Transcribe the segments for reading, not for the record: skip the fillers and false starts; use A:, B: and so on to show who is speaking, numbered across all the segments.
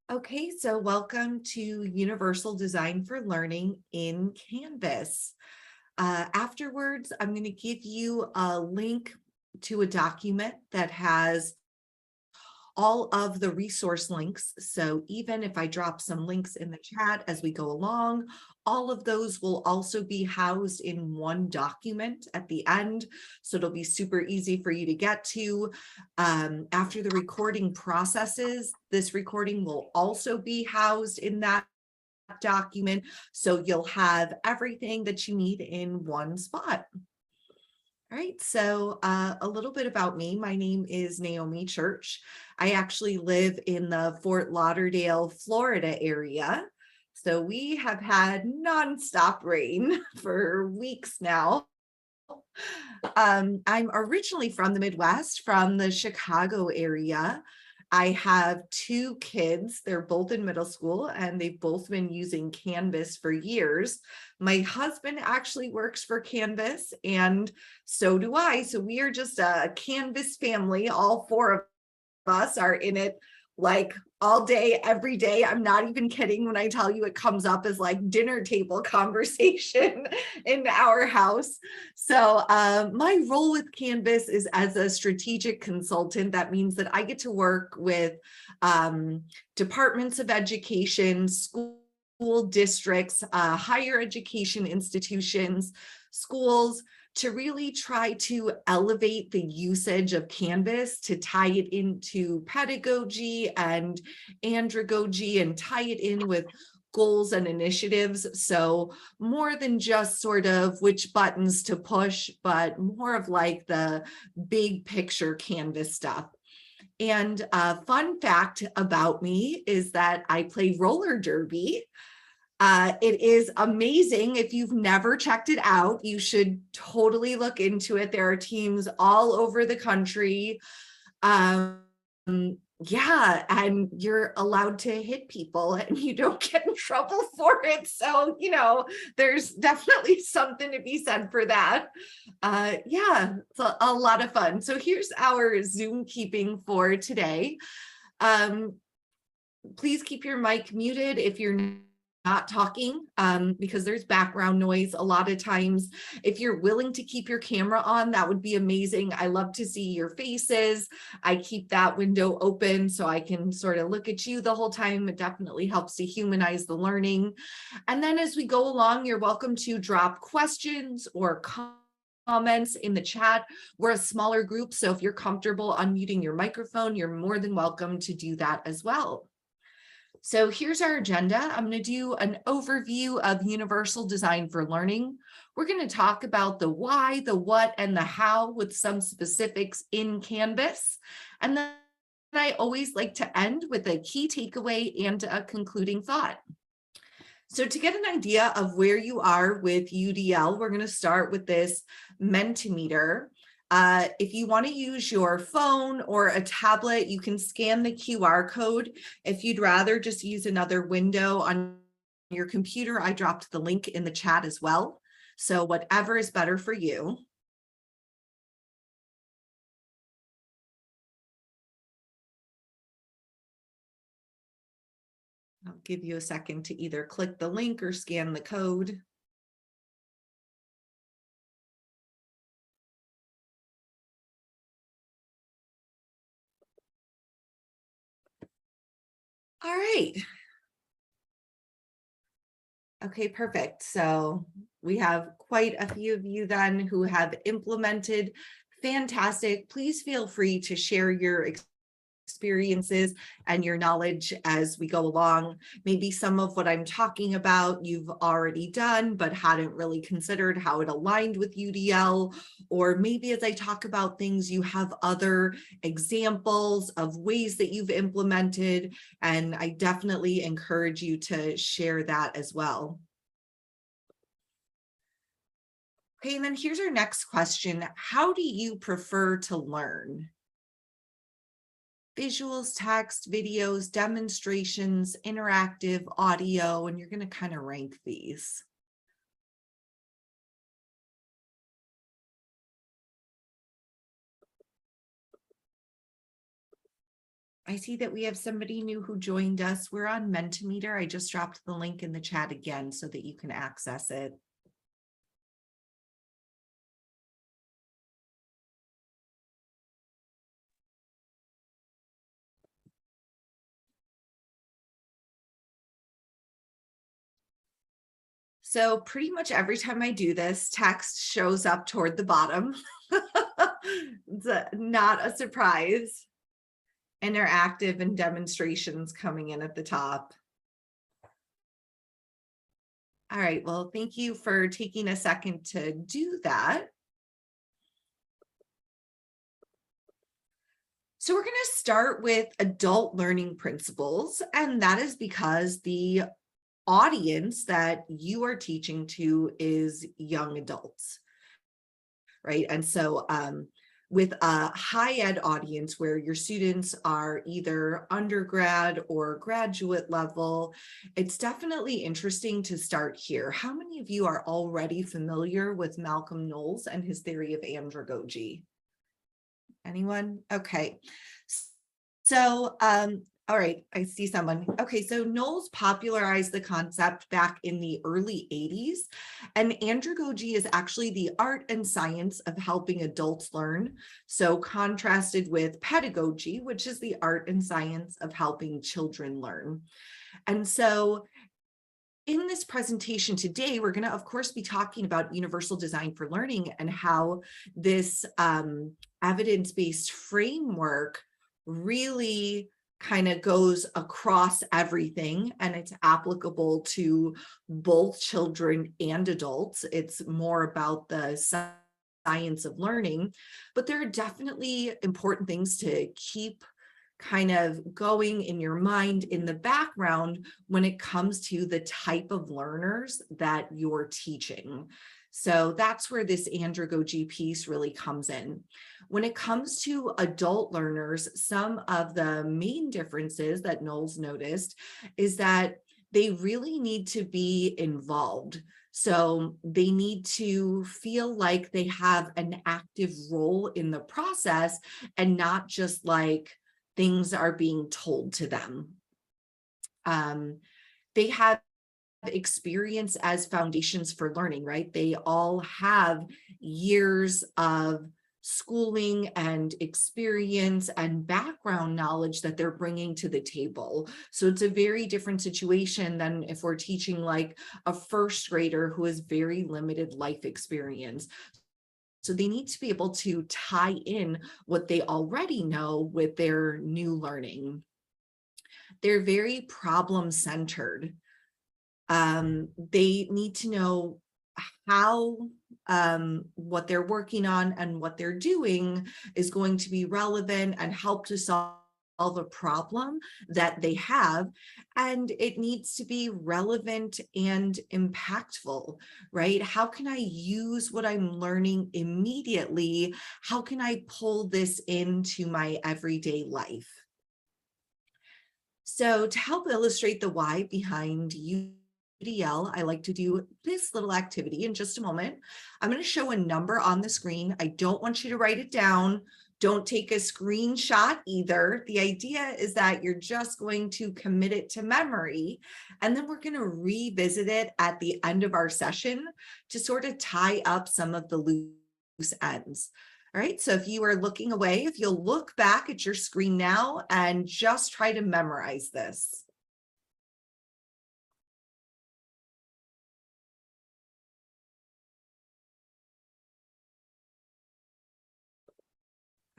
A: Okay, so welcome to Universal Design for Learning in Canvas. Afterwards, I'm going to give you a link to a document that has all of the resource links. So even if I drop some links in the chat as we go along, all of those will also be housed in one document at the end. So it'll be super easy for you to get to. After the recording processes, this recording will also be housed in that document. So you'll have everything that you need in one spot. All right, so a little bit about me. My name is Naomi Church. I actually live in the Fort Lauderdale, Florida area. So we have had nonstop rain for weeks now. I'm originally from the Midwest, from the Chicago area. I have two kids. They're both in middle school and they've both been using Canvas for years. My husband actually works for Canvas and so do I. So we are just a Canvas family. All four of us are in it like all day, every day. I'm not even kidding when I tell you it comes up as like dinner table conversation in our house. So my role with Canvas is as a strategic consultant. That means that I get to work with departments of education, school districts, higher education institutions, schools, to really try to elevate the usage of Canvas, to tie it into pedagogy and andragogy and tie it in with goals and initiatives. So more than just sort of which buttons to push, but more of like the big picture Canvas stuff. And a fun fact about me is that I play roller derby. It is amazing. If you've never checked it out, you should totally look into it. There are teams all over the country. Um, yeah, and you're allowed to hit people and you don't get in trouble for it. So, there's definitely something to be said for that. Yeah, it's a lot of fun. So here's our Zoom keeping for today. Please keep your mic muted if you're not talking, because there's background noise a lot of times. If you're willing to keep your camera on, that would be amazing. I love to see your faces. I keep that window open so I can sort of look at you the whole time. It definitely helps to humanize the learning. And then as we go along, you're welcome to drop questions or comments in the chat. We're a smaller group, so if you're comfortable unmuting your microphone, you're more than welcome to do that as well. So here's our agenda. I'm going to do an overview of Universal Design for Learning. We're going to talk about the why, the what, and the how with some specifics in Canvas. And then I always like to end with a key takeaway and a concluding thought. So to get an idea of where you are with UDL, we're going to start with this Mentimeter. If you want to use your phone or a tablet, you can scan the QR code. If you'd rather just use another window on your computer, I dropped the link in the chat as well. So whatever is better for you. I'll give you a second to either click the link or scan the code. All right. Okay, perfect. So we have quite a few of you then who have implemented. Fantastic. Please feel free to share your experiences and your knowledge as we go along. Maybe some of what I'm talking about you've already done, but hadn't really considered how it aligned with UDL. Or maybe as I talk about things, you have other examples of ways that you've implemented. And I definitely encourage you to share that as well. Okay, and then here's our next question. How do you prefer to learn? Visuals, text, videos, demonstrations, interactive, audio, and you're going to kind of rank these. I see that we have somebody new who joined us. We're on Mentimeter. I just dropped the link in the chat again so that you can access it. So pretty much every time I do this, text shows up toward the bottom. It's not a surprise. Interactive and demonstrations coming in at the top. All right, well, thank you for taking a second to do that. So we're going to start with adult learning principles, and that is because the audience that you are teaching to is young adults, right? And so with a high ed audience where your students are either undergrad or graduate level, it's definitely interesting to start here. How many of you are already familiar with Malcolm Knowles and his theory of andragogy? Anyone? Okay. So, all right, I see someone. Okay, so Knowles popularized the concept back in the early 80s, and andragogy is actually the art and science of helping adults learn. So contrasted with pedagogy, which is the art and science of helping children learn. And so in this presentation today, we're going to, of course, be talking about universal design for learning and how this evidence-based framework really kind of goes across everything, and it's applicable to both children and adults. It's more about the science of learning, but there are definitely important things to keep kind of going in your mind in the background when it comes to the type of learners that you're teaching. So that's where this andragogy piece really comes in. When it comes to adult learners, some of the main differences that Knowles noticed is that they really need to be involved. So they need to feel like they have an active role in the process and not just like things are being told to them. They have experience as foundations for learning, right? They all have years of schooling and experience and background knowledge that they're bringing to the table. So it's a very different situation than if we're teaching like a first grader who has very limited life experience. So they need to be able to tie in what they already know with their new learning. They're very problem-centered. They need to know how what they're working on and what they're doing is going to be relevant and help to solve a problem that they have, and it needs to be relevant and impactful, right? How can I use what I'm learning immediately? How can I pull this into my everyday life? So to help illustrate the why behind UDL, I like to do this little activity in just a moment. I'm going to show a number on the screen. I don't want you to write it down. Don't take a screenshot either. The idea is that you're just going to commit it to memory, and then we're going to revisit it at the end of our session to sort of tie up some of the loose ends. All right, so if you are looking away, if you'll look back at your screen now and just try to memorize this.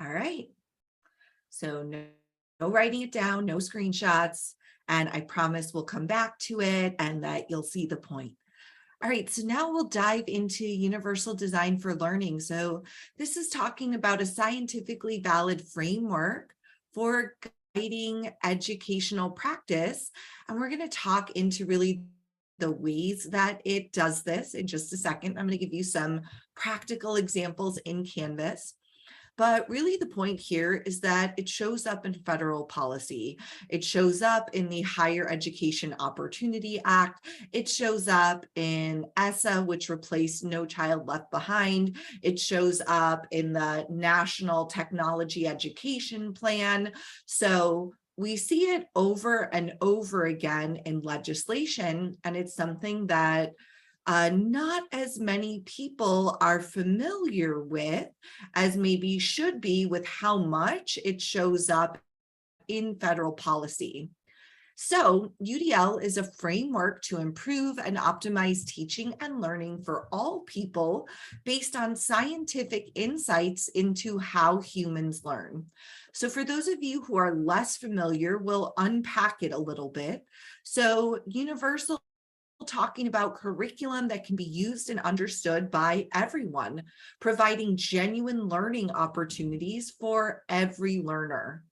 A: All right, so no writing it down, no screenshots, and I promise we'll come back to it and that you'll see the point. All right, so now we'll dive into universal design for learning. So this is talking about a scientifically valid framework for guiding educational practice. And we're going to talk into really the ways that it does this in just a second. I'm going to give you some practical examples in Canvas. But really the point here is that it shows up in federal policy. It shows up in the Higher Education Opportunity Act. It shows up in ESSA, which replaced No Child Left Behind. It shows up in the National Technology Education Plan. So we see it over and over again in legislation, and it's something that not as many people are familiar with as maybe should be, with how much it shows up in federal policy. So UDL is a framework to improve and optimize teaching and learning for all people based on scientific insights into how humans learn. So for those of you who are less familiar, we'll unpack it a little bit. So Universal, talking about curriculum that can be used and understood by everyone, providing genuine learning opportunities for every learner.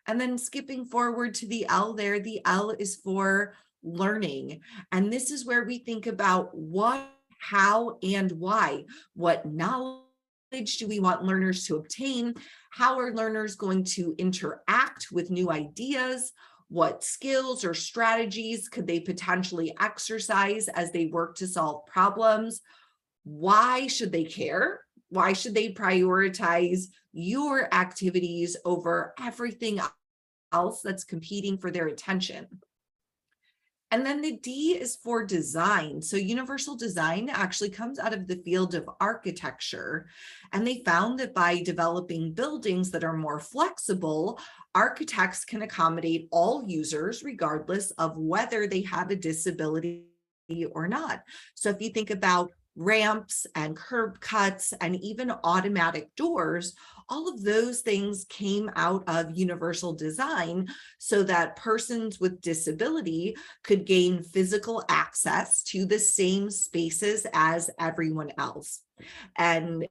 A: And then skipping forward to the L there, the L is for learning. And this is where we think about what, how, and why. What knowledge do we want learners to obtain? How are learners going to interact with new ideas? What skills or strategies could they potentially exercise as they work to solve problems? Why should they care? Why should they prioritize your activities over everything else that's competing for their attention? And then the D is for design. So universal design actually comes out of the field of architecture. And they found that by developing buildings that are more flexible, architects can accommodate all users regardless of whether they have a disability or not. So if you think about ramps and curb cuts and even automatic doors, all of those things came out of universal design so that persons with disability could gain physical access to the same spaces as everyone else. And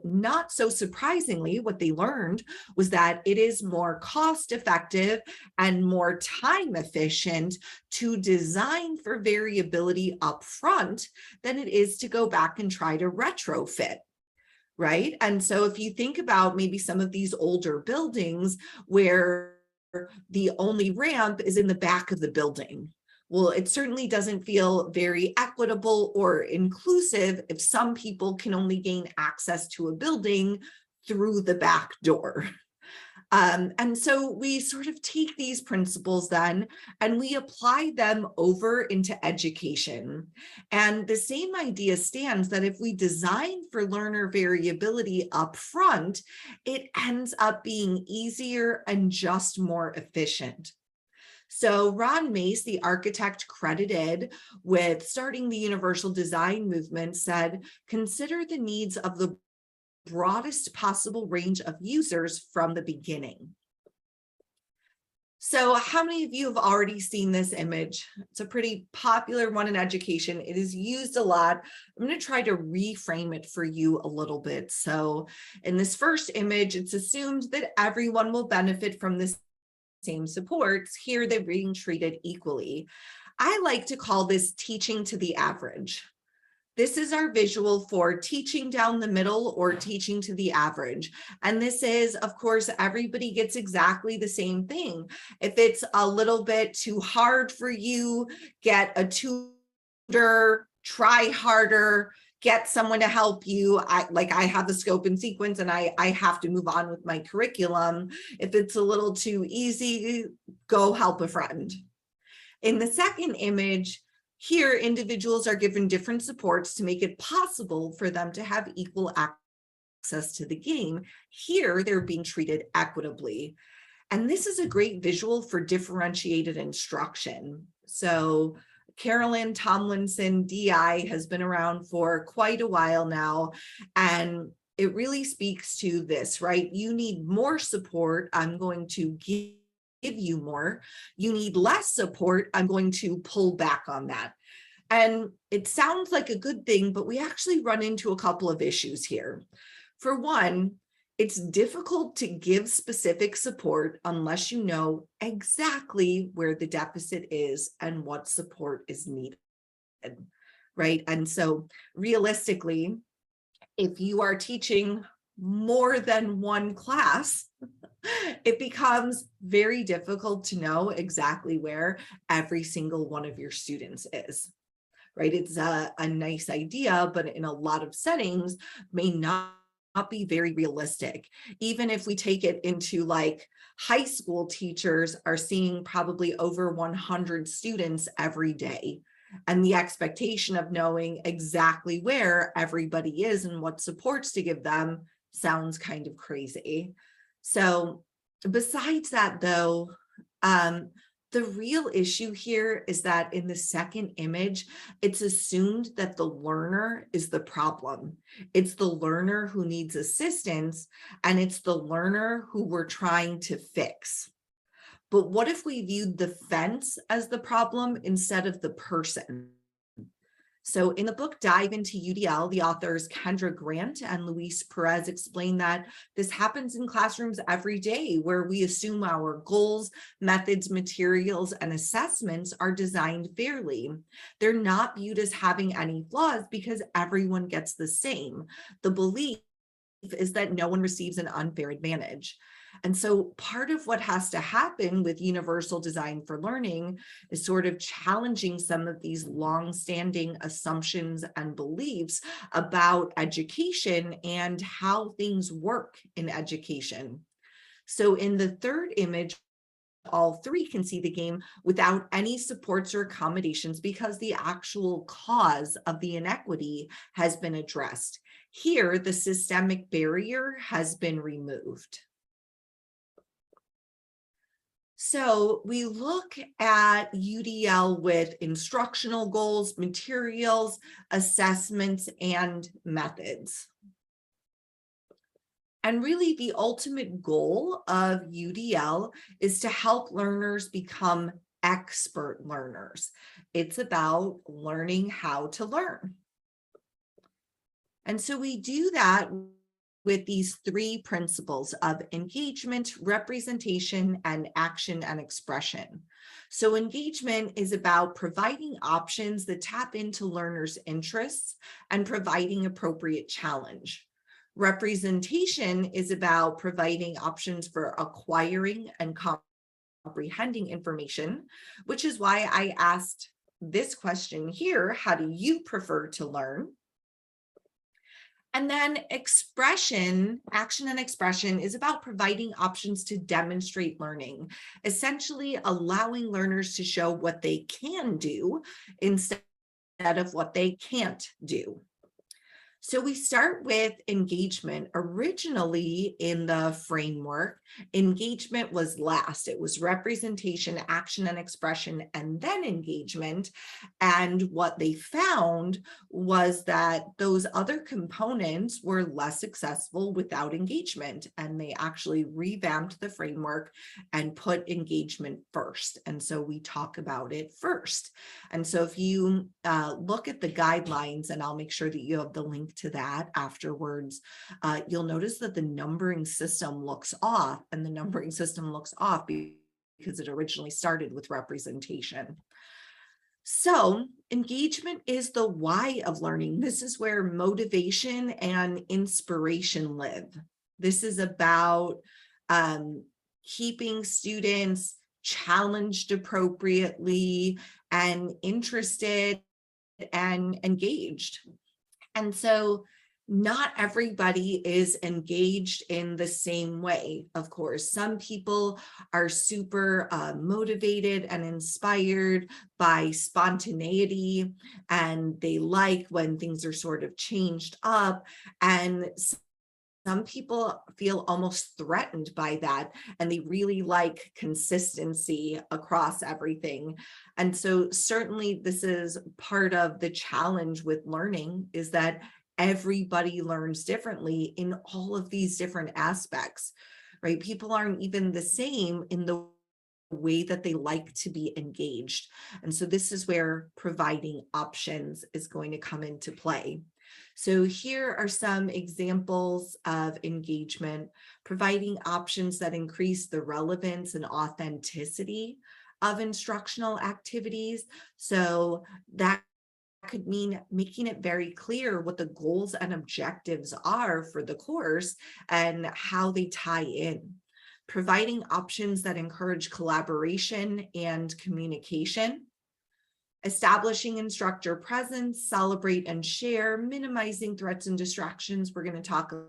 A: not so surprisingly, what they learned was that it is more cost effective and more time efficient to design for variability up front than it is to go back and try to retrofit. Right. And so if you think about maybe some of these older buildings where the only ramp is in the back of the building, well, it certainly doesn't feel very equitable or inclusive if some people can only gain access to a building through the back door. And so we sort of take these principles then and we apply them over into education. And the same idea stands that if we design for learner variability up front, it ends up being easier and just more efficient. So Ron Mace, the architect credited with starting the universal design movement, said, consider the needs of the broadest possible range of users from the beginning. So how many of you have already seen this image? It's a pretty popular one in education. It is used a lot. I'm going to try to reframe it for you a little bit. So in this first image, it's assumed that everyone will benefit from the same supports. Here, they're being treated equally. I like to call this teaching to the average. This is our visual for teaching down the middle or teaching to the average. And this is, of course, everybody gets exactly the same thing. If it's a little bit too hard for you, get a tutor, try harder, get someone to help you. I have the scope and sequence and I have to move on with my curriculum. If it's a little too easy, go help a friend. In the second image, here, individuals are given different supports to make it possible for them to have equal access to the game. Here, they're being treated equitably. And this is a great visual for differentiated instruction. So Carolyn Tomlinson, DI, has been around for quite a while now. And it really speaks to this, right? You need more support. I'm going to give you more. You need less support. I'm going to pull back on that. And it sounds like a good thing, but we actually run into a couple of issues here. For one, it's difficult to give specific support unless you know exactly where the deficit is and what support is needed, right? And so realistically, if you are teaching more than one class, it becomes very difficult to know exactly where every single one of your students is, right? It's a nice idea, but in a lot of settings may not be very realistic. Even if we take it into like high school, teachers are seeing probably over 100 students every day. And the expectation of knowing exactly where everybody is and what supports to give them sounds kind of crazy. So besides that though, the real issue here is that in the second image, it's assumed that the learner is the problem. It's the learner who needs assistance, and it's the learner who we're trying to fix. But what if we viewed the fence as the problem instead of the person? So in the book Dive into UDL, the authors Kendra Grant and Luis Perez explain that this happens in classrooms every day, where we assume our goals, methods, materials, and assessments are designed fairly. They're not viewed as having any flaws because everyone gets the same. The belief is that no one receives an unfair advantage. And so part of what has to happen with universal design for learning is sort of challenging some of these long-standing assumptions and beliefs about education and how things work in education. So in the third image, all three can see the game without any supports or accommodations because the actual cause of the inequity has been addressed. Here, the systemic barrier has been removed. So we look at UDL with instructional goals, materials, assessments, and methods. And really the ultimate goal of UDL is to help learners become expert learners. It's about learning how to learn. And so we do that with these three principles of engagement, representation, and action and expression. So engagement is about providing options that tap into learners' interests and providing appropriate challenge. Representation is about providing options for acquiring and comprehending information, which is why I asked this question here: how do you prefer to learn? And then expression, action and expression, is about providing options to demonstrate learning, essentially allowing learners to show what they can do instead of what they can't do. So we start with engagement. Originally in the framework, engagement was last. It was representation, action, and expression, and then engagement. And what they found was that those other components were less successful without engagement. And they actually revamped the framework and put engagement first. And so we talk about it first. And so if you look at the guidelines, and I'll make sure that you have the link to that afterwards, you'll notice that the numbering system looks off, and the numbering system looks off because it originally started with representation. So engagement is the why of learning. This is where motivation and inspiration live. This is about keeping students challenged appropriately and interested and engaged. And so not everybody is engaged in the same way, of course. Some people are super motivated and inspired by spontaneity, and they like when things are sort of changed up. And some people feel almost threatened by that, and they really like consistency across everything. And so certainly this is part of the challenge with learning, is that everybody learns differently in all of these different aspects, right? People aren't even the same in the way that they like to be engaged. And so this is where providing options is going to come into play. So here are some examples of engagement: providing options that increase the relevance and authenticity of instructional activities. So that could mean making it very clear what the goals and objectives are for the course and how they tie in. Providing options that encourage collaboration and communication. Establishing instructor presence, celebrate and share, minimizing threats and distractions. We're going to talk a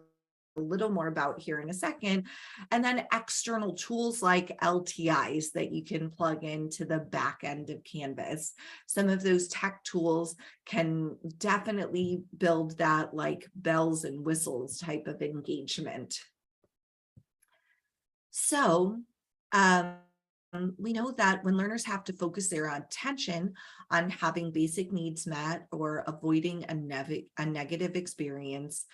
A: little more about here in a second. And then external tools like LTIs that you can plug into the back end of Canvas. Some of those tech tools can definitely build that like bells and whistles type of engagement. So, we know that when learners have to focus their attention on having basic needs met or avoiding a negative experience,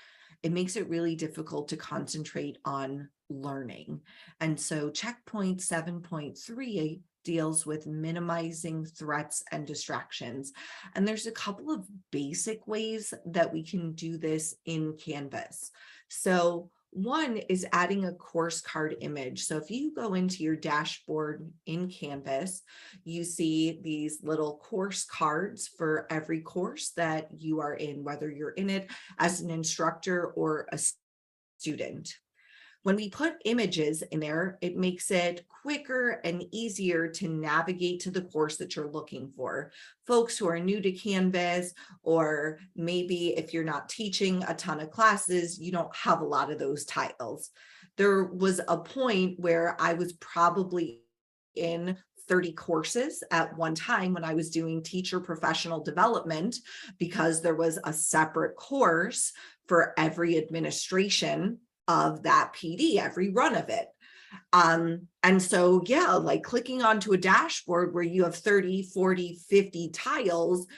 A: it makes it really difficult to concentrate on learning. And so checkpoint 7.3 deals with minimizing threats and distractions. And there's a couple of basic ways that we can do this in Canvas. So one is adding a course card image. So if you go into your dashboard in Canvas, you see these little course cards for every course that you are in, whether you're in it as an instructor or a student. When we put images in there, it makes it quicker and easier to navigate to the course that you're looking for. Folks who are new to Canvas, or maybe if you're not teaching a ton of classes, you don't have a lot of those tiles. There was a point where I was probably in 30 courses at one time when I was doing teacher professional development, because there was a separate course for every administration of that PD, every run of it. And so, yeah, like clicking onto a dashboard where you have 30, 40, 50 tiles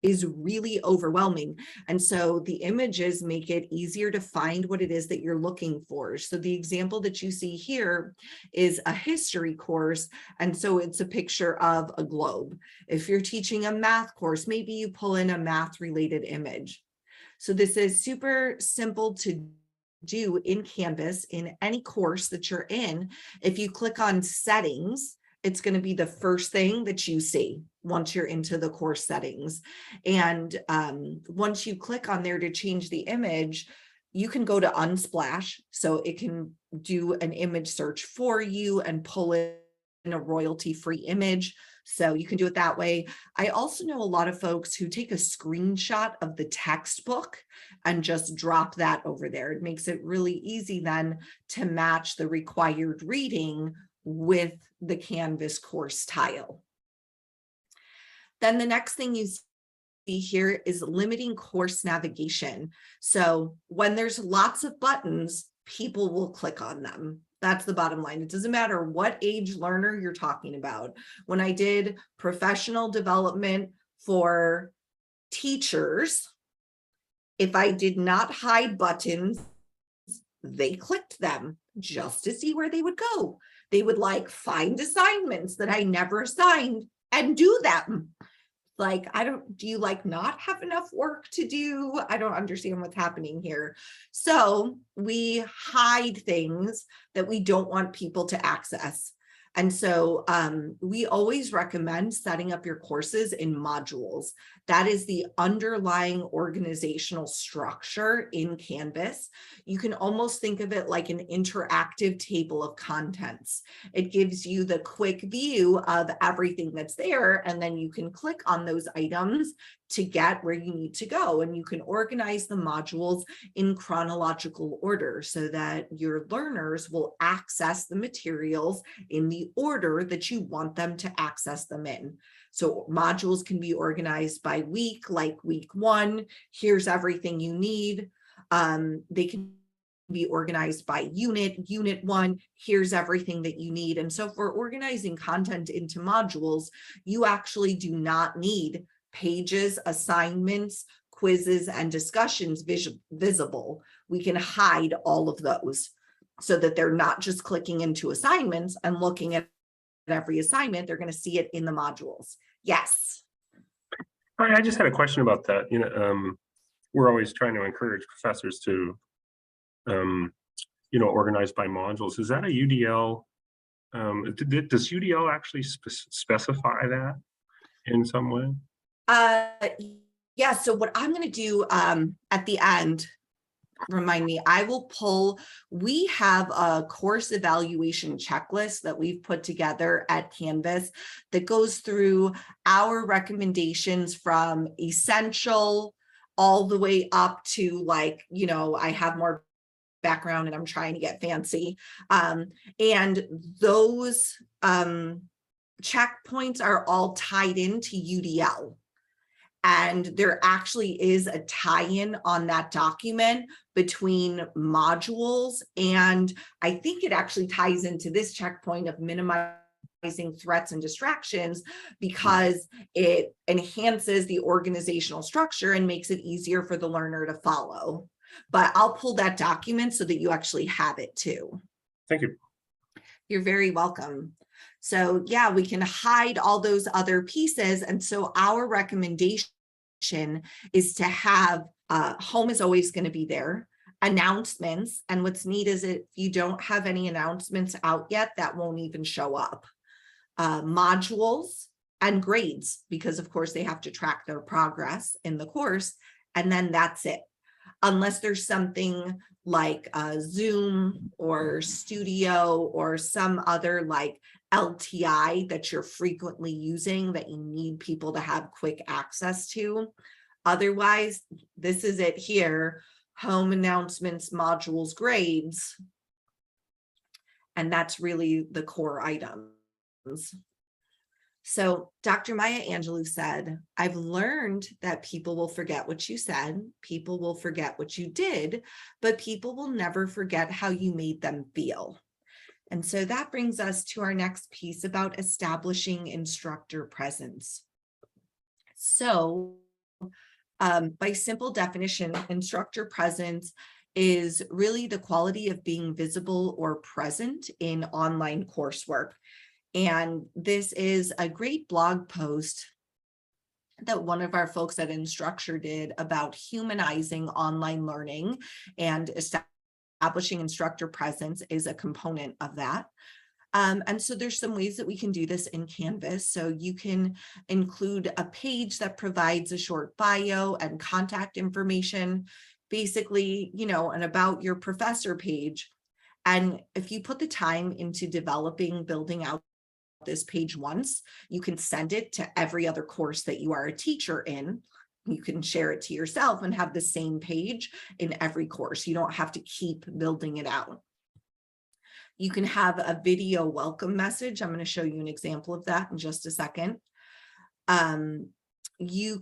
A: is really overwhelming. And so the images make it easier to find what it is that you're looking for. So the example that you see here is a history course. And so it's a picture of a globe. If you're teaching a math course, maybe you pull in a math related image. So this is super simple to do in Canvas in any course that you're in. If you click on settings, it's going to be the first thing that you see once you're into the course settings. And once you click on there to change the image, you can go to Unsplash. So it can do an image search for you and pull in a royalty-free image. So you can do it that way. I also know a lot of folks who take a screenshot of the textbook and just drop that over there. It makes it really easy then to match the required reading with the Canvas course tile. Then the next thing you see here is limiting course navigation. So when there's lots of buttons, people will click on them. That's the bottom line. It doesn't matter what age learner you're talking about. When I did professional development for teachers, if I did not hide buttons, they clicked them just to see where they would go. They would like find assignments that I never assigned and do them. Like, do you like not have enough work to do? I don't understand what's happening here. So we hide things that we don't want people to access. And so we always recommend setting up your courses in modules. That is the underlying organizational structure in Canvas. You can almost think of it like an interactive table of contents. It gives you the quick view of everything that's there, and then you can click on those items to get where you need to go. And you can organize the modules in chronological order so that your learners will access the materials in the order that you want them to access them in. So modules can be organized by week, like week 1, here's everything you need. They can be organized by unit 1, here's everything that you need. And so for organizing content into modules, you actually do not need pages, assignments, quizzes, and discussions visible. We can hide all of those so that they're not just clicking into assignments and looking at every assignment. They're going to see it in the modules. Yes.
B: I just had a question about that. We're always trying to encourage professors to, organize by modules. Is that a UDL? Does UDL actually specify that in some way?
A: Uh, yeah, so what I'm gonna do at the end, remind me, I will pull, we have a course evaluation checklist that we've put together at Canvas that goes through our recommendations from essential all the way up to, like, I have more background and I'm trying to get fancy. And those checkpoints are all tied into UDL. And there actually is a tie-in on that document between modules. And I think it actually ties into this checkpoint of minimizing threats and distractions, because it enhances the organizational structure and makes it easier for the learner to follow. But I'll pull that document so that you actually have it too.
B: Thank you.
A: You're very welcome. So yeah, we can hide all those other pieces. And so our recommendation is to have home is always going to be there, announcements. And what's neat is if you don't have any announcements out yet, that won't even show up. Modules and grades, because of course they have to track their progress in the course. And then that's it. Unless there's something like Zoom or Studio or some other like LTI that you're frequently using that you need people to have quick access to. Otherwise, this is it here: home, announcements, modules, grades. And that's really the core items. So Dr. Maya Angelou said, I've learned that people will forget what you said, people will forget what you did, but people will never forget how you made them feel. And so that brings us to our next piece about establishing instructor presence. So by simple definition, instructor presence is really the quality of being visible or present in online coursework. And this is a great blog post that one of our folks at Instructure did about humanizing online learning, and establishing instructor presence is a component of that. And so there's some ways that we can do this in Canvas. So you can include a page that provides a short bio and contact information, basically, an about your professor page. And if you put the time into building out this page once, you can send it to every other course that you are a teacher in. You can share it to yourself and have the same page in every course. You don't have to keep building it out. You can have a video welcome message. I'm going to show you an example of that in just a second. You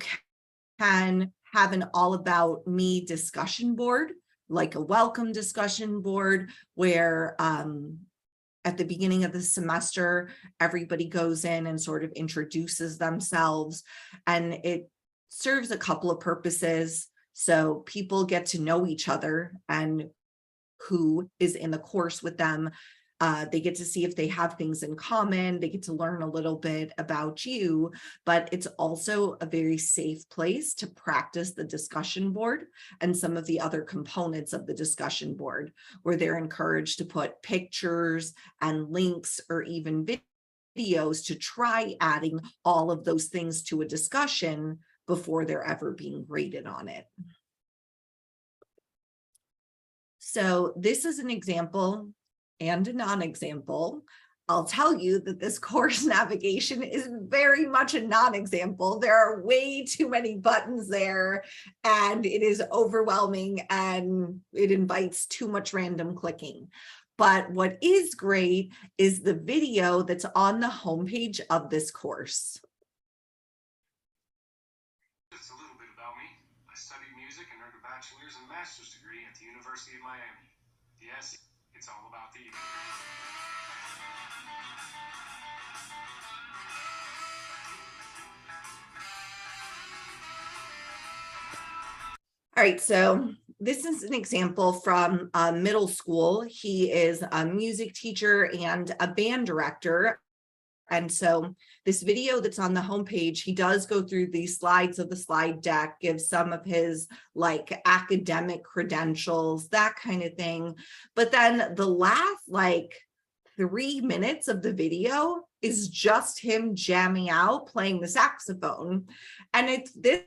A: can have an all about me discussion board, like a welcome discussion board where at the beginning of the semester, everybody goes in and sort of introduces themselves, and it serves a couple of purposes. So people get to know each other and who is in the course with them. They get to see if they have things in common. They get to learn a little bit about you, but it's also a very safe place to practice the discussion board and some of the other components of the discussion board, where they're encouraged to put pictures and links or even videos to try adding all of those things to a discussion before they're ever being graded on it. So this is an example and a non-example. I'll tell you that this course navigation is very much a non-example. There are way too many buttons there, and it is overwhelming, and it invites too much random clicking. But what is great is the video that's on the homepage of this course.
B: Just a little bit about me. I studied music and earned a bachelor's and master's degree at the University of Miami. Yes, it's all about the
A: All right, so this is an example from middle school. He is a music teacher and a band director. And so this video that's on the homepage, he does go through these slides of the slide deck, gives some of his like academic credentials, that kind of thing. But then the last 3 minutes of the video is just him jamming out, playing the saxophone. And it's this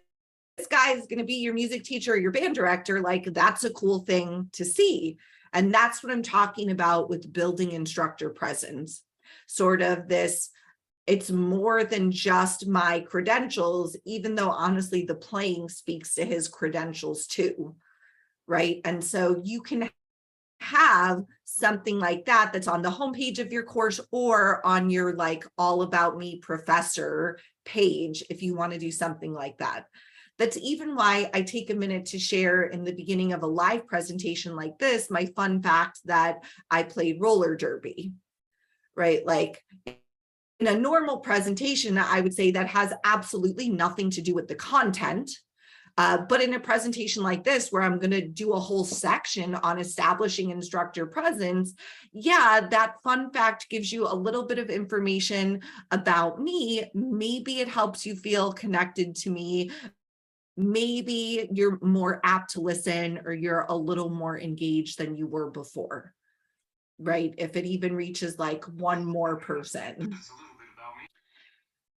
A: guy is going to be your music teacher or your band director. Like, that's a cool thing to see. And that's what I'm talking about with building instructor presence. Sort of this, it's more than just my credentials, even though honestly the playing speaks to his credentials too, right? And so you can have something like that that's on the homepage of your course or on your like All About Me professor page if you want to do something like that. That's even why I take a minute to share in the beginning of a live presentation like this, my fun fact that I played roller derby, right? Like in a normal presentation, I would say that has absolutely nothing to do with the content. But in a presentation like this, where I'm going to do a whole section on establishing instructor presence, yeah, that fun fact gives you a little bit of information about me. Maybe it helps you feel connected to me. Maybe you're more apt to listen, or you're a little more engaged than you were before, right? If it even reaches like one more person.
B: That's a little bit about me.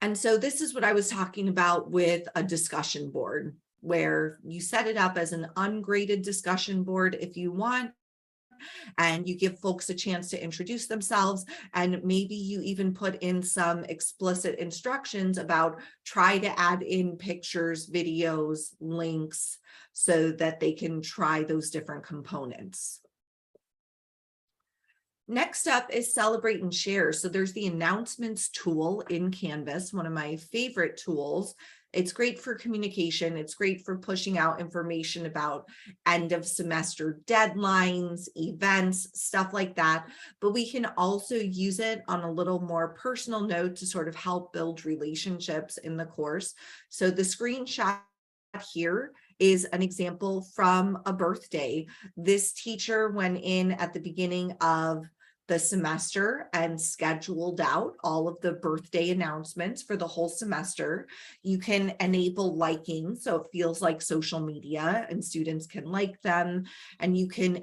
A: And so this is what I was talking about with a discussion board, where you set it up as an ungraded discussion board if you want, and you give folks a chance to introduce themselves. And maybe you even put in some explicit instructions about try to add in pictures, videos, links, so that they can try those different components. Next up is celebrate and share. So there's the announcements tool in Canvas, one of my favorite tools. It's great for communication. It's great for pushing out information about end of semester deadlines, events, stuff like that. But we can also use it on a little more personal note to sort of help build relationships in the course. So the screenshot here is an example from a birthday. This teacher went in at the beginning of the semester and scheduled out all of the birthday announcements for the whole semester. You can enable liking, so it feels like social media and students can like them, and you can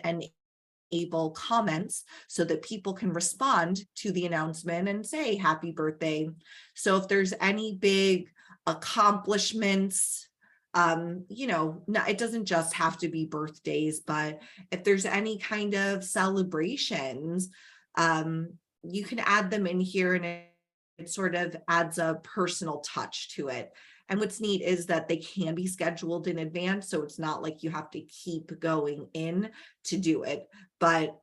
A: enable comments so that people can respond to the announcement and say happy birthday. So if there's any big accomplishments, it doesn't just have to be birthdays, but if there's any kind of celebrations, you can add them in here, and it sort of adds a personal touch to it. And what's neat is that they can be scheduled in advance, so it's not like you have to keep going in to do it. But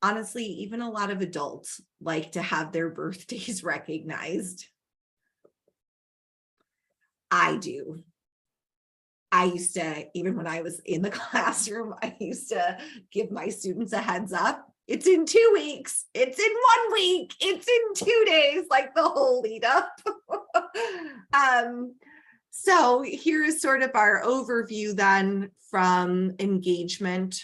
A: honestly, even a lot of adults like to have their birthdays recognized. I do. I used to, even when I was in the classroom, I used to give my students a heads up. It's in 2 weeks. It's in 1 week. It's in 2 days, like the whole lead up. So here is sort of our overview then from engagement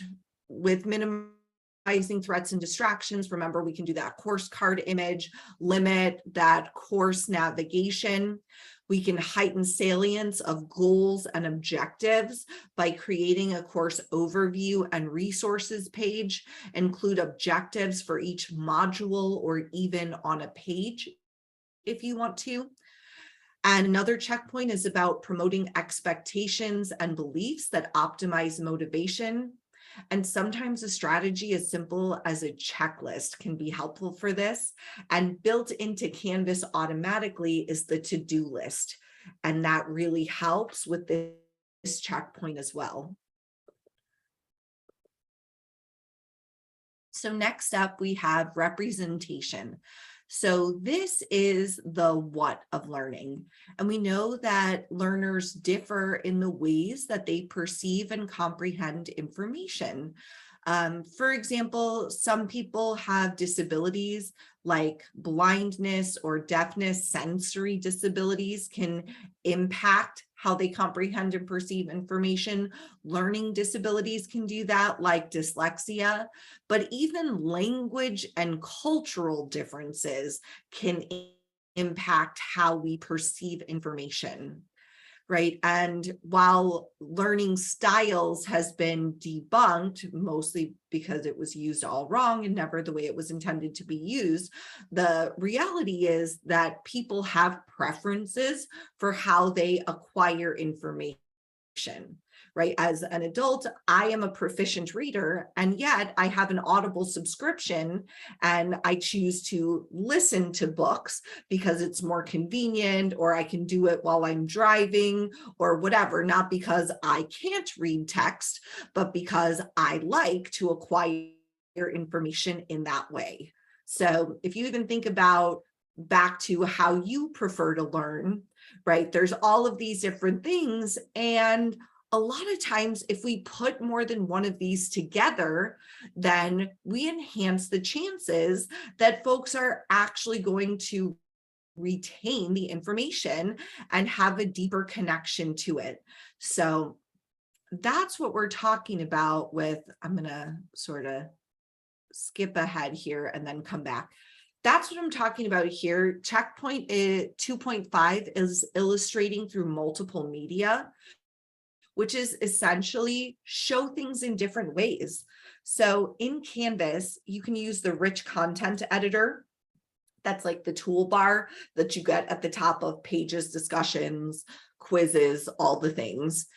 A: with minimizing threats and distractions. Remember, we can do that course card image, limit that course navigation. We can heighten salience of goals and objectives by creating a course overview and resources page, include objectives for each module or even on a page if you want to. And another checkpoint is about promoting expectations and beliefs that optimize motivation. And sometimes a strategy as simple as a checklist can be helpful for this. And built into Canvas automatically is the to-do list. And that really helps with this checkpoint as well. So next up, we have representation. So this is the what of learning. And we know that learners differ in the ways that they perceive and comprehend information. For example, some people have disabilities like blindness or deafness. Sensory disabilities can impact how they comprehend and perceive information. Learning disabilities can do that, like dyslexia, but even language and cultural differences can impact how we perceive information. right? And while learning styles has been debunked, mostly because it was used all wrong and never the way it was intended to be used, the reality is that people have preferences for how they acquire information. Right? As an adult, I am a proficient reader, and yet I have an Audible subscription and I choose to listen to books because it's more convenient, or I can do it while I'm driving or whatever, not because I can't read text, but because I like to acquire information in that way. So if you even think about back to how you prefer to learn, right? There's all of these different things, and a lot of times if we put more than one of these together, then we enhance the chances that folks are actually going to retain the information and have a deeper connection to it. So that's what we're talking about with, I'm going to sort of skip ahead here and then come back. That's what I'm talking about here. Checkpoint 2.5 is illustrating through multiple media, which is essentially show things in different ways. So in Canvas, you can use the rich content editor. That's like the toolbar that you get at the top of pages, discussions, quizzes, all the things.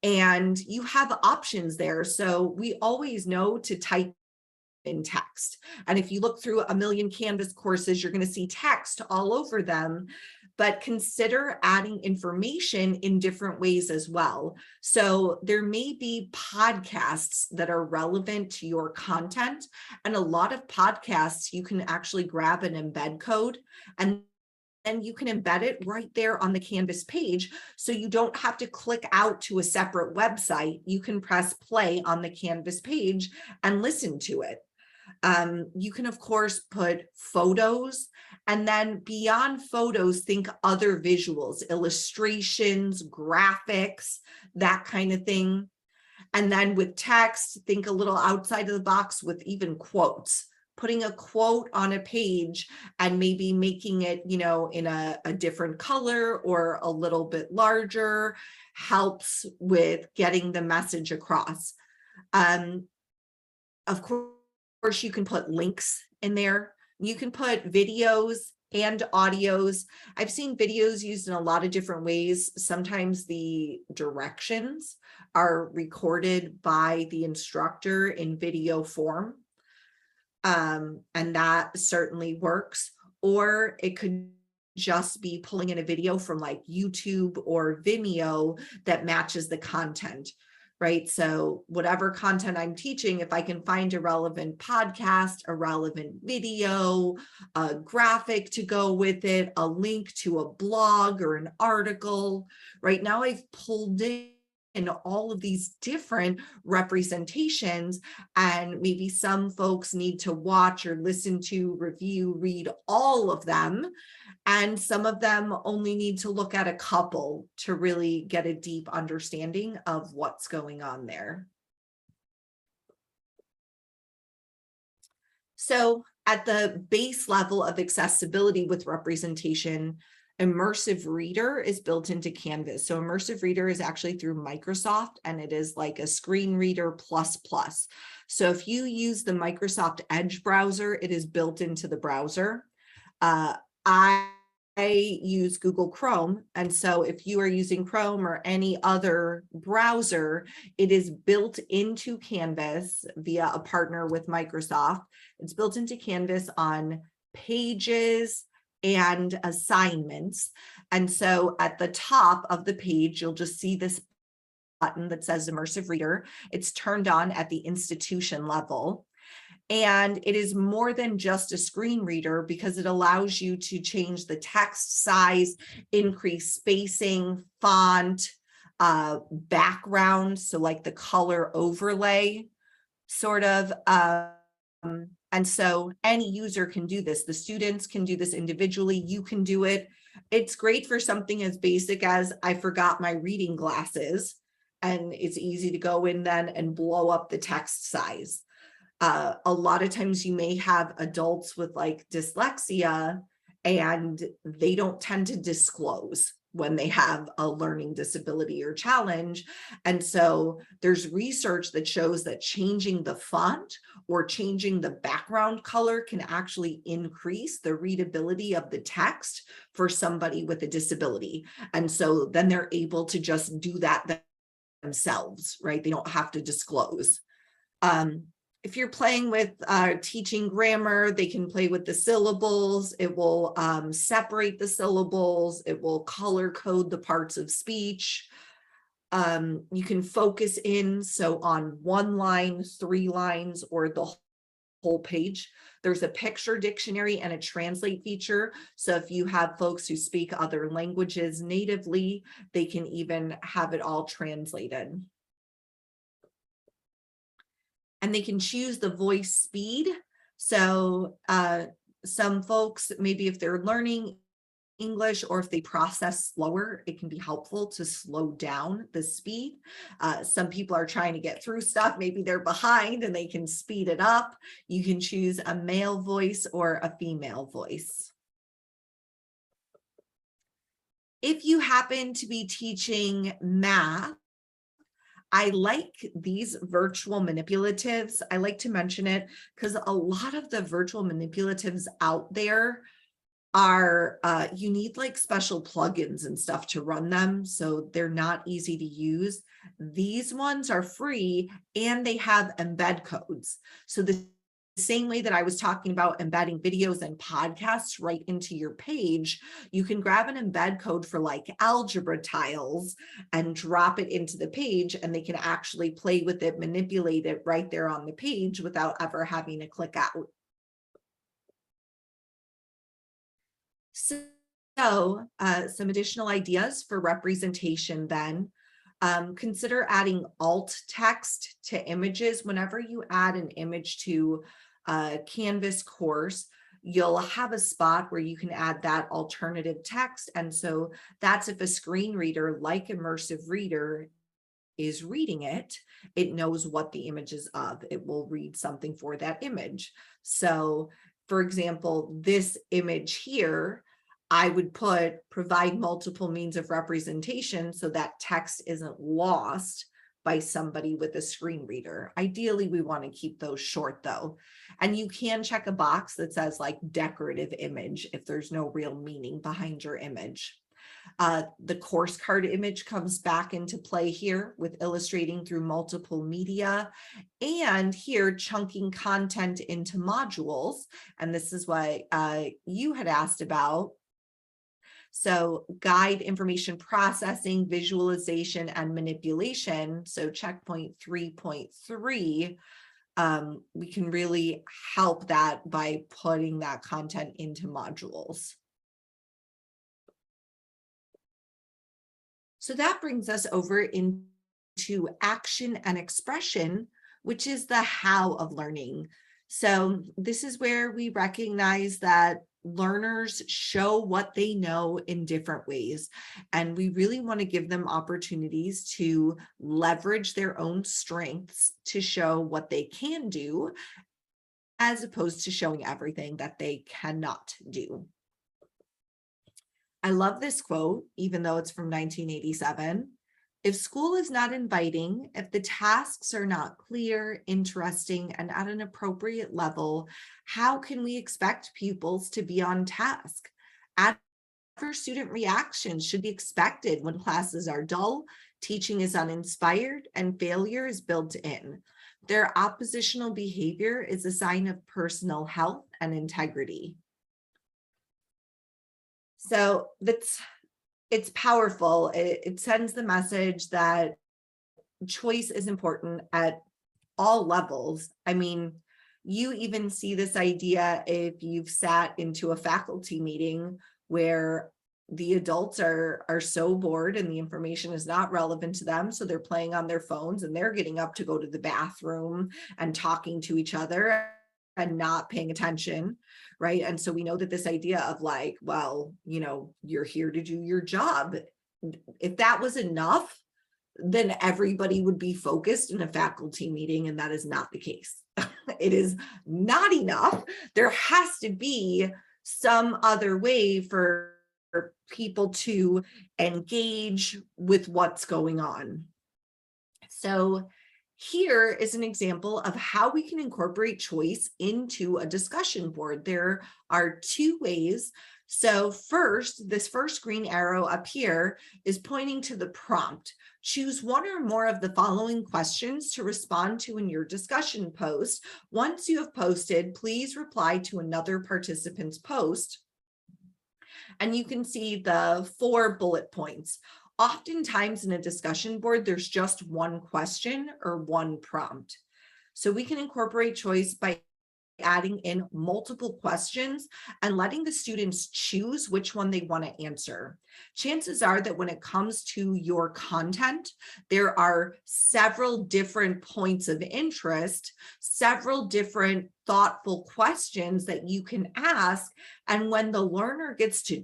A: And you have options there. So we always know to type in text. And if you look through a million Canvas courses, you're going to see text all over them. But consider adding information in different ways as well. So there may be podcasts that are relevant to your content. And a lot of podcasts, you can actually grab an embed code and you can embed it right there on the Canvas page. So you don't have to click out to a separate website. You can press play on the Canvas page and listen to it. You can, of course, put photos, and then beyond photos, think other visuals, illustrations, graphics, that kind of thing. And then with text, think a little outside of the box with even quotes, putting a quote on a page and maybe making it, you know, in a different color or a little bit larger helps with getting the message across. Of course, you can put links in there. You can put videos and audios. I've seen videos used in a lot of different ways. Sometimes the directions are recorded by the instructor in video form. And that certainly works. Or it could just be pulling in a video from like YouTube or Vimeo that matches the content. Right? So whatever content I'm teaching, if I can find a relevant podcast, a relevant video, a graphic to go with it, a link to a blog or an article, right now I've pulled in all of these different representations, and maybe some folks need to watch or listen to, review, read all of them. And some of them only need to look at a couple to really get a deep understanding of what's going on there. So at the base level of accessibility with representation, Immersive Reader is built into Canvas. So Immersive Reader is actually through Microsoft, and it is like a screen reader plus plus. So if you use the Microsoft Edge browser, it is built into the browser. I use Google Chrome. And so if you are using Chrome or any other browser, it is built into Canvas via a partner with Microsoft. It's built into Canvas on Pages and Assignments. And so at the top of the page, you'll just see this button that says Immersive Reader. It's turned on at the institution level. And it is more than just a screen reader because it allows you to change the text size, increase spacing, font, background, so like the color overlay sort of. And so any user can do this. The students can do this individually. You can do it. It's great for something as basic as I forgot my reading glasses, and it's easy to go in then and blow up the text size. A lot of times you may have adults with like dyslexia, and they don't tend to disclose when they have a learning disability or challenge. And so there's research that shows that changing the font or changing the background color can actually increase the readability of the text for somebody with a disability. And so then they're able to just do that themselves, right? They don't have to disclose. If you're playing with teaching grammar, they can play with the syllables. It will separate the syllables. It will color code the parts of speech. You can focus in, so on one line, 3 lines, or the whole page. There's a picture dictionary and a translate feature. So if you have folks who speak other languages natively, they can even have it all translated. And they can choose the voice speed. So some folks, maybe if they're learning English or if they process slower, it can be helpful to slow down the speed. Some people are trying to get through stuff. Maybe they're behind and they can speed it up. You can choose a male voice or a female voice. If you happen to be teaching math, I like these virtual manipulatives. I like to mention it because a lot of the virtual manipulatives out there are, you need like special plugins and stuff to run them. So they're not easy to use. These ones are free and they have embed codes. So the same way that I was talking about embedding videos and podcasts right into your page, you can grab an embed code for like algebra tiles and drop it into the page, and they can actually play with it, manipulate it right there on the page without ever having to click out. So some additional ideas for representation then. Consider adding alt text to images. Whenever you add an image to a Canvas course, you'll have a spot where you can add that alternative text. And so that's if a screen reader like Immersive Reader is reading it, it knows what the image is of. It will read something for that image. So for example, this image here, I would provide multiple means of representation so that text isn't lost by somebody with a screen reader. Ideally, we want to keep those short though. And you can check a box that says like decorative image if there's no real meaning behind your image. The course card image comes back into play here with illustrating through multiple media, and here chunking content into modules. And this is what you had asked about. So guide information processing, visualization, and manipulation. So checkpoint 3.3, we can really help that by putting that content into modules. So that brings us over into action and expression, which is the how of learning. So this is where we recognize that learners show what they know in different ways. And we really want to give them opportunities to leverage their own strengths to show what they can do, as opposed to showing everything that they cannot do. I love this quote, even though it's from 1987. If school is not inviting, if the tasks are not clear, interesting, and at an appropriate level, how can we expect pupils to be on task? Adverse student reactions should be expected when classes are dull, teaching is uninspired, and failure is built in. Their oppositional behavior is a sign of personal health and integrity. So it's powerful. It sends the message that choice is important at all levels. I mean, you even see this idea if you've sat into a faculty meeting where the adults are so bored and the information is not relevant to them, so they're playing on their phones and they're getting up to go to the bathroom and talking to each other and not paying attention, right? And so we know that this idea of like, well, you know, you're here to do your job. If that was enough, then everybody would be focused in a faculty meeting, and that is not the case. It is not enough. There has to be some other way for people to engage with what's going on. So here is an example of how we can incorporate choice into a discussion board. There are two ways. So first, this first green arrow up here is pointing to the prompt. Choose one or more of the following questions to respond to in your discussion post. Once you have posted, please reply to another participant's post. And you can see the 4 bullet points. Oftentimes in a discussion board, there's just one question or one prompt. So we can incorporate choice by adding in multiple questions and letting the students choose which one they want to answer. Chances are that when it comes to your content, there are several different points of interest, several different thoughtful questions that you can ask. And when the learner gets to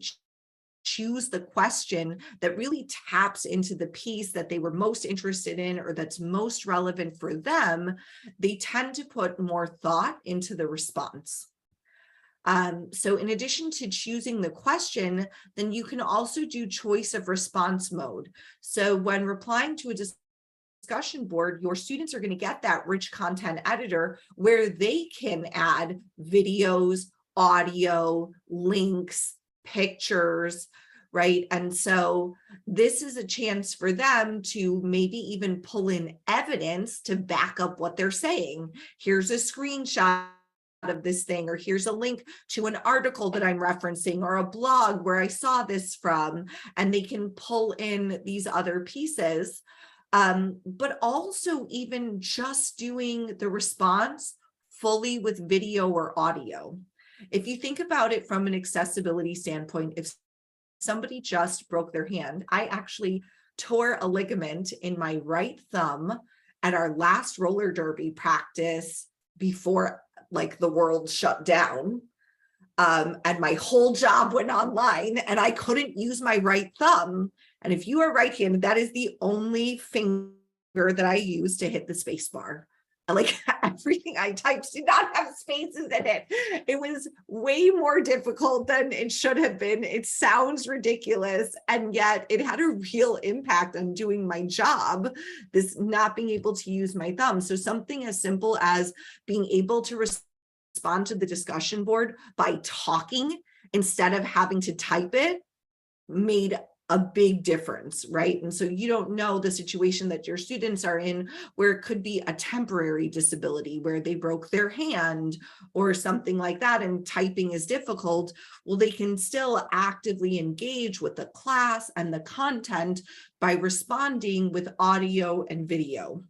A: choose the question that really taps into the piece that they were most interested in or that's most relevant for them, they tend to put more thought into the response. So in addition to choosing the question, then you can also do choice of response mode. So when replying to a discussion board, your students are going to get that rich content editor where they can add videos, audio, links, pictures, right? And so this is a chance for them to maybe even pull in evidence to back up what they're saying. Here's a screenshot of this thing, or here's a link to an article that I'm referencing, or a blog where I saw this from, and they can pull in these other pieces. But also even just doing the response fully with video or audio. If you think about it from an accessibility standpoint, if somebody just broke their hand, I actually tore a ligament in my right thumb at our last roller derby practice before like the world shut down. And my whole job went online and I couldn't use my right thumb. And if you are right-handed, that is the only finger that I use to hit the space bar. Like everything I typed did not have spaces in it. It was way more difficult than it should have been. It sounds ridiculous, and yet it had a real impact on doing my job, this not being able to use my thumb. So something as simple as being able to respond to the discussion board by talking instead of having to type it made a big difference, right? And so you don't know the situation that your students are in, where it could be a temporary disability, where they broke their hand or something like that, and typing is difficult. Well, they can still actively engage with the class and the content by responding with audio and video.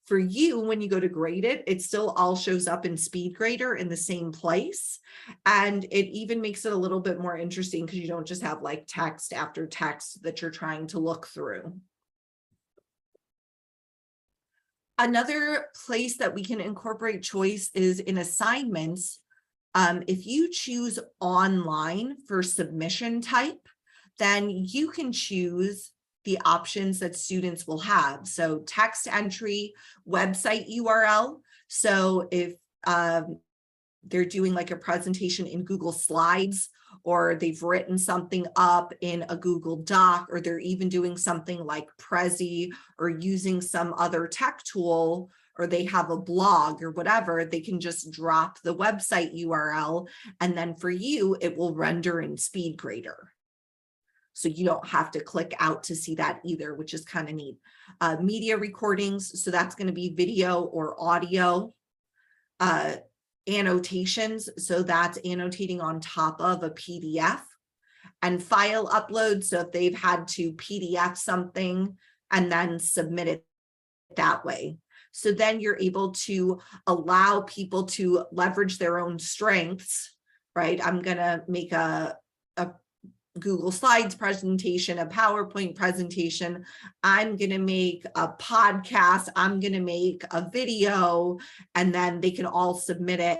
A: For you, when you go to grade it, it still all shows up in SpeedGrader in the same place. And it even makes it a little bit more interesting because you don't just have like text after text that you're trying to look through. Another place that we can incorporate choice is in assignments. If you choose online for submission type, then you can choose the options that students will have. So text entry, website URL. So if they're doing like a presentation in Google Slides, or they've written something up in a Google Doc, or they're even doing something like Prezi or using some other tech tool, or they have a blog or whatever, they can just drop the website URL. And then for you, it will render in SpeedGrader. So you don't have to click out to see that either, which is kind of neat. Media recordings, so that's going to be video or audio. Annotations, so that's annotating on top of a PDF. And file upload, so if they've had to PDF something and then submit it that way. So then you're able to allow people to leverage their own strengths, right? I'm going to make a Google Slides presentation, a PowerPoint presentation. I'm going to make a podcast. I'm going to make a video, and then they can all submit it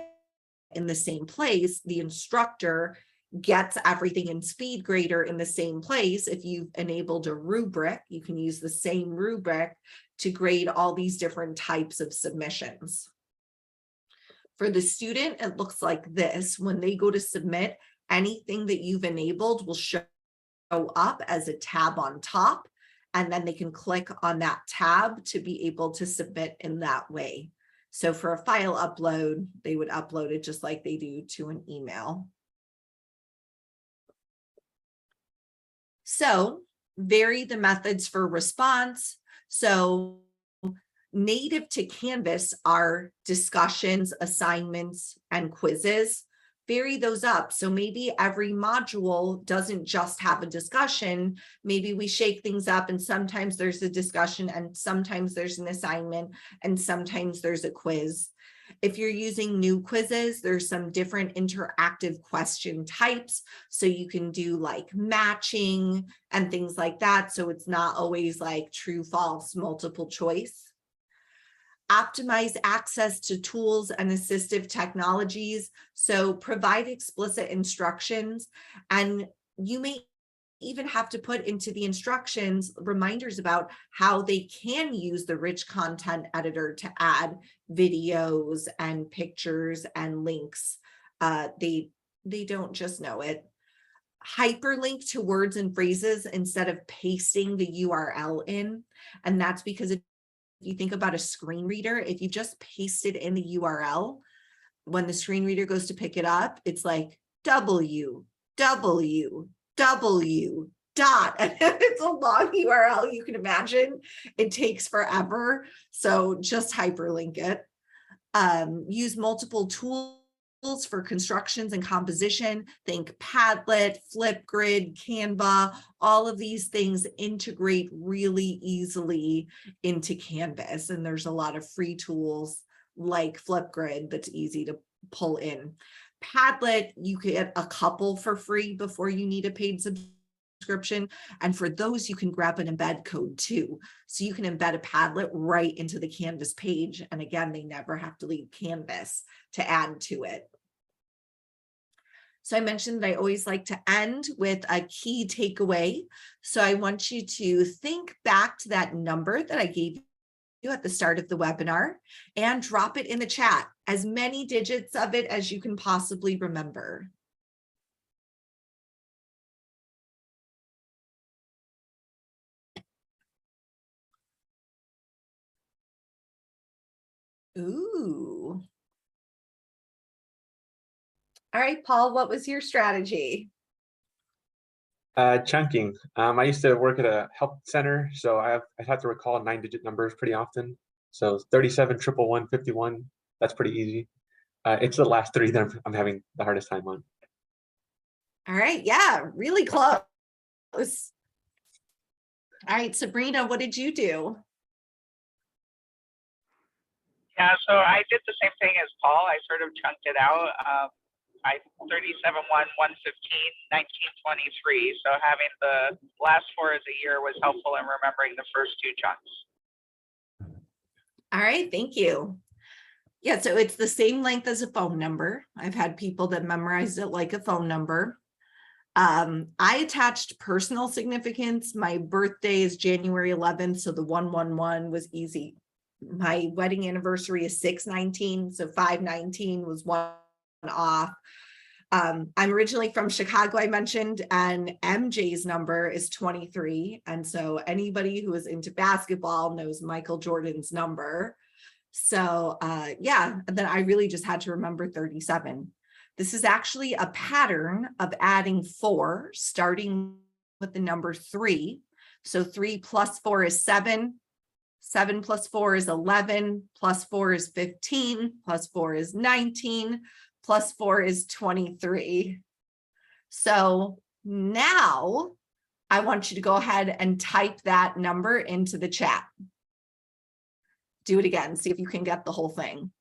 A: in the same place. The instructor gets everything in SpeedGrader in the same place. If you've enabled a rubric, you can use the same rubric to grade all these different types of submissions. For the student, it looks like this. When they go to submit, anything that you've enabled will show up as a tab on top, and then they can click on that tab to be able to submit in that way. So for a file upload, they would upload it just like they do to an email. So vary the methods for response. So native to Canvas are discussions, assignments, and quizzes. Vary those up. So maybe every module doesn't just have a discussion. Maybe we shake things up, and sometimes there's a discussion, and sometimes there's an assignment, and sometimes there's a quiz. If you're using new quizzes, there's some different interactive question types. So you can do like matching and things like that. So it's not always like true, false, multiple choice. Optimize access to tools and assistive technologies. So provide explicit instructions, and you may even have to put into the instructions reminders about how they can use the rich content editor to add videos and pictures and links. They don't just know it. Hyperlink to words and phrases instead of pasting the URL in. And that's because if you think about a screen reader, if you just pasted in the URL, when the screen reader goes to pick it up, it's like www. And it's a long URL, you can imagine. It takes forever. So just hyperlink it. Use multiple tools for constructions and composition. Think Padlet, Flipgrid, Canva. All of these things integrate really easily into Canvas. And there's a lot of free tools like Flipgrid that's easy to pull in. Padlet, you get a couple for free before you need a paid subscription. And for those, you can grab an embed code too. So you can embed a Padlet right into the Canvas page. And again, they never have to leave Canvas to add to it. So I mentioned that I always like to end with a key takeaway. So I want you to think back to that number that I gave you at the start of the webinar and drop it in the chat, as many digits of it as you can possibly remember. Ooh. All right, Paul, what was your strategy?
C: Chunking. I used to work at a health center, so I have to recall 9-digit numbers pretty often. So 37, 111, 51. That's pretty easy. It's the last three that I'm having the hardest time on.
A: All right, yeah, really close. All right, Sabrina, what did you do?
D: Yeah, so I did the same thing as Paul. I sort of chunked it out. I 37, 1, 115, 1923. So having the last four as a year was helpful in remembering the first two chunks.
A: All right, thank you. Yeah, so it's the same length as a phone number. I've had people that memorized it like a phone number. I attached personal significance. My birthday is January 11th, so the 111 was easy. My wedding anniversary is 6/19, so 5/19 was one off. I'm originally from Chicago, I mentioned, and MJ's number is 23. And so anybody who is into basketball knows Michael Jordan's number. So yeah, and then I really just had to remember 37. This is actually a pattern of adding 4, starting with the number 3. So 3 plus 4 is 7. 7 plus 4 is 11, plus 4 is 15, plus 4 is 19, plus 4 is 23. So now I want you to go ahead and type that number into the chat. Do it again, see if you can get the whole thing.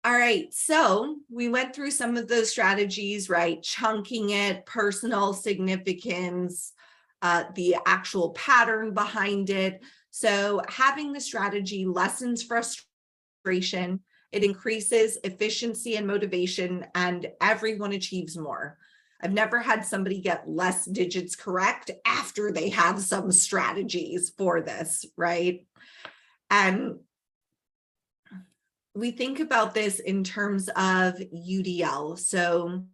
A: All right, so we went through some of those strategies, right? Chunking it, personal significance, the actual pattern behind it. So having the strategy lessens frustration, it increases efficiency and motivation, and everyone achieves more. I've never had somebody get less digits correct after they have some strategies for this, right? And we think about this in terms of UDL. So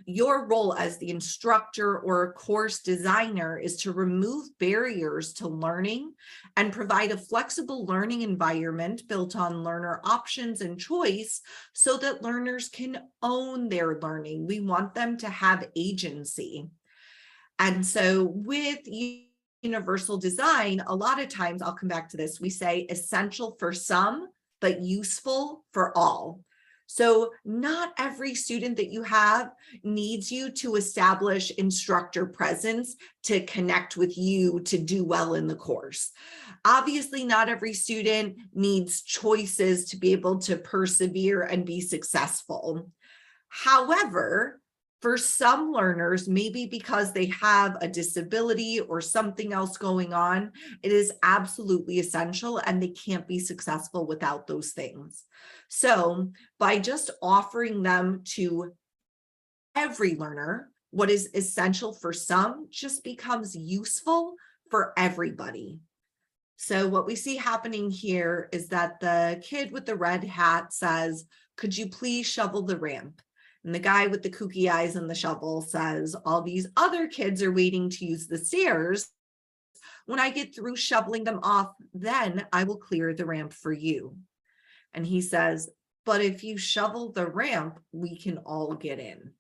A: your role as the instructor or course designer is to remove barriers to learning and provide a flexible learning environment built on learner options and choice so that learners can own their learning. We want them to have agency. And so with universal design, a lot of times, I'll come back to this, we say essential for some, but useful for all. So not every student that you have needs you to establish instructor presence to connect with you to do well in the course. Obviously, not every student needs choices to be able to persevere and be successful. However, for some learners, maybe because they have a disability or something else going on, it is absolutely essential and they can't be successful without those things. So by just offering them to every learner, what is essential for some just becomes useful for everybody. So what we see happening here is that the kid with the red hat says, "Could you please shovel the ramp?" And the guy with the kooky eyes and the shovel says, "All these other kids are waiting to use the stairs. When I get through shoveling them off, then I will clear the ramp for you." And he says, "But if you shovel the ramp, we can all get in."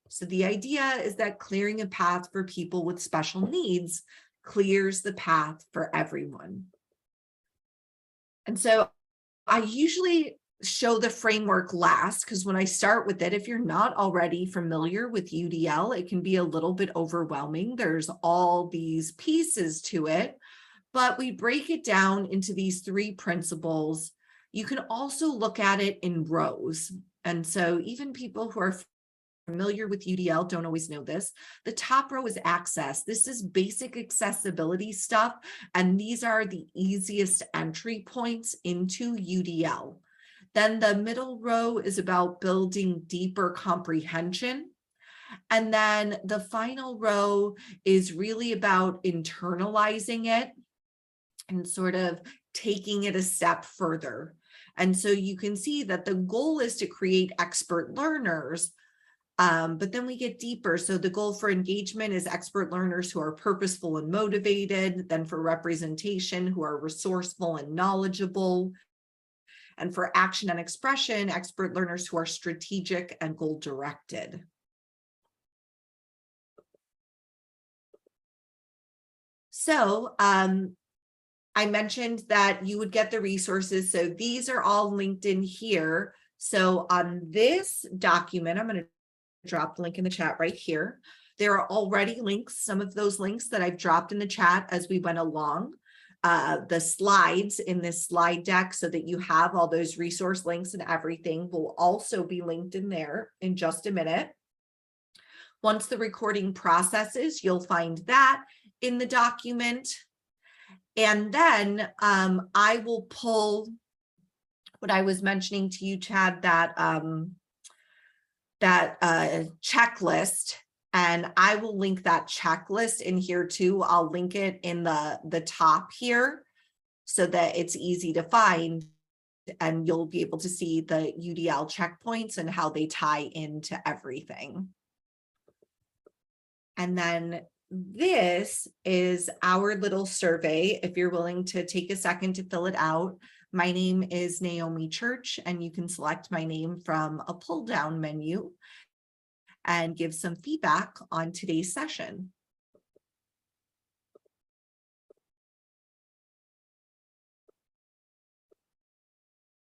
A: So the idea is that clearing a path for people with special needs clears the path for everyone. And so I usually show the framework last, because when I start with it, if you're not already familiar with UDL, it can be a little bit overwhelming. There's all these pieces to it, but we break it down into these 3 principles. You can also look at it in rows. And so even people who are familiar with UDL don't always know this. The top row is access. This is basic accessibility stuff, and these are the easiest entry points into UDL. Then the middle row is about building deeper comprehension. And then the final row is really about internalizing it and sort of taking it a step further. And so you can see that the goal is to create expert learners, but then we get deeper. So the goal for engagement is expert learners who are purposeful and motivated, then for representation, who are resourceful and knowledgeable, and for action and expression, expert learners who are strategic and goal-directed. So I mentioned that you would get the resources. So these are all linked in here. So on this document, I'm going to drop the link in the chat right here. There are already links, some of those links that I've dropped in the chat as we went along. The slides in this slide deck, so that you have all those resource links and everything, will also be linked in there in just a minute. Once the recording processes, you'll find that in the document. And then I will pull what I was mentioning to you, Chad, that checklist. And I will link that checklist in here too. I'll link it in the top here so that it's easy to find, and you'll be able to see the UDL checkpoints and how they tie into everything. And then this is our little survey. If you're willing to take a second to fill it out. My name is Naomi Church, and you can select my name from a pull-down menu and give some feedback on today's session.